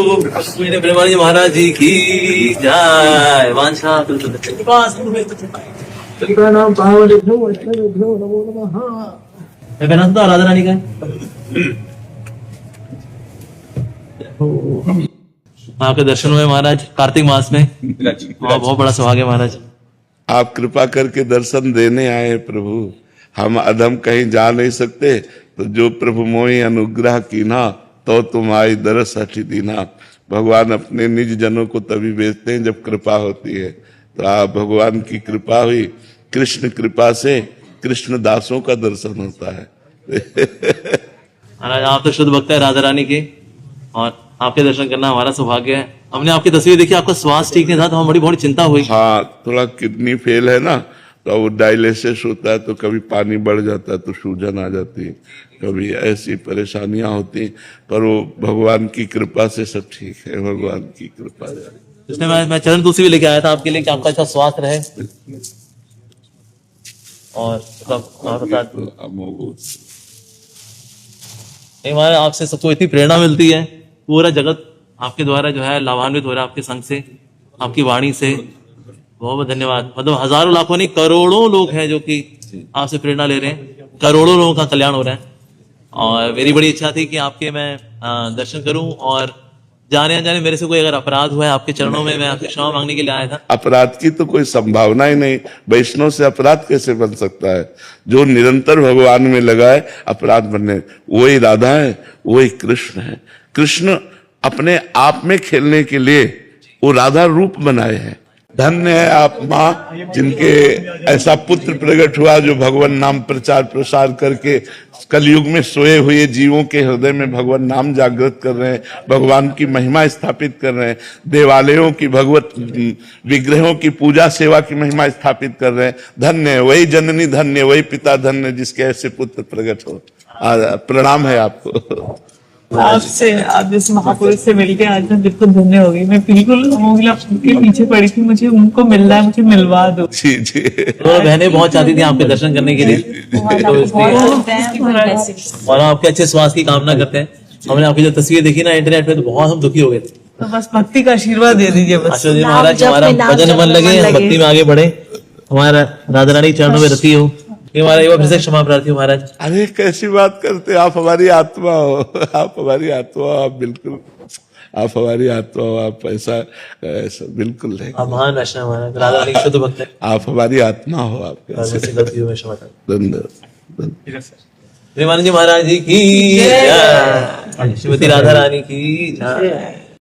मेरे प्रेमानंद जी महाराज जी की जय। वांछा मैं तो राधा रानी का आपके दर्शन हुए महाराज कार्तिक मास में। बहुत बड़ा सौभाग्य महाराज। आप कृपा करके दर्शन देने आए प्रभु। हम अधम कहीं जा नहीं सकते, तो जो प्रभु मोहि अनुग्रह कीना तो तुम आई दरस हठी दीना। भगवान अपने निज जनों को तभी भेजते हैं जब कृपा होती है। तो आप भगवान की कृपा हुई, कृष्ण कृपा से कृष्ण दासों का दर्शन होता है। महाराज आप तो शुद्ध भक्त है राधा रानी के, और आपके दर्शन करना हमारा सौभाग्य है। हमने आपकी तस्वीर देखी, आपका स्वास्थ्य ठीक नहीं था, तो हम बड़ी चिंता हुई। हाँ, थोड़ा किडनी फेल है ना, तो वो डायलिसिस होता है, तो कभी पानी बढ़ जाता है तो सूजन आ जाती है, कभी ऐसी परेशानियां होती, पर वो भगवान की कृपा से सब ठीक है। भगवान की कृपा से। इसलिए मैं चरण तुलसी भी लेके आया था आपके लिए कि आपका अच्छा स्वास्थ्य रहे। और हमारे आपसे सबको इतनी प्रेरणा मिलती है, पूरा जगत आपके द्वारा जो है लाभान्वित हो रहा है, आपके संग से, आपकी वाणी से। बहुत बहुत धन्यवाद। मतलब हजारों लाखों नहीं करोड़ों लोग हैं जो कि आपसे प्रेरणा ले रहे हैं, करोड़ों लोगों का कल्याण हो रहा है। और मेरी बड़ी इच्छा थी कि आपके मैं दर्शन करूं, और जाने अनजाने मेरे से कोई अगर अपराध हुआ है आपके चरणों में, मैं आपसे क्षमा मांगने के लिए आया था। अपराध की तो कोई संभावना ही नहीं। वैष्णव से अपराध कैसे बन सकता है? जो निरंतर भगवान में लगा है, अपराध बनने वही राधा है, वही कृष्ण है। कृष्ण अपने आप में खेलने के लिए वो राधा रूप बनाए हैं। धन्य है आप माँ, जिनके ऐसा पुत्र प्रकट हुआ जो भगवान नाम प्रचार प्रसार करके कलयुग में सोए हुए जीवों के हृदय में भगवान नाम जागृत कर रहे हैं, भगवान की महिमा स्थापित कर रहे हैं, देवालयों की भगवत विग्रहों की पूजा सेवा की महिमा स्थापित कर रहे हैं। धन्य है वही जननी, धन्य वही पिता, धन्य जिसके ऐसे पुत्र प्रकट हो। प्रणाम है आपको। आपसे, आप इस महापुरुष से मिलके आज मैं बिल्कुल धन्य हो गई। मैं बिल्कुल उनके पीछे पड़ी थी, मुझे उनको मिलना है, मुझे मिलवा दो। जी जी। तो बहनें बहुत चाहती थी आपके दर्शन करने के लिए, तो और आपके अच्छे स्वास्थ्य की कामना करते हैं। हमने आपकी जो तस्वीर देखी ना इंटरनेट पे, तो बहुत हम दुखी हो गए थे। तो बस भक्ति का आशीर्वाद दे दीजिए बस। महाराज हमारा भजन मन लगे, भक्ति में आगे बढ़े, हमारा राधा रानी चरणों में रति हो। हमारा एक बार फिर से क्षमा प्रार्थी महाराज। अरे कैसी बात करते, आप हमारी आत्मा हो, आप हमारी आत्मा हो, आप बिल्कुल, आप हमारी आत्मा हो, आप ऐसा बिल्कुल है। आप महान वैष्णव महाराज, राधा रानी शुद्ध भक्त है, आप हमारी आत्मा हो। आप धन्यवाद। प्रेमानंद जी महाराज जी की जय, श्रीमती राधा रानी की जय।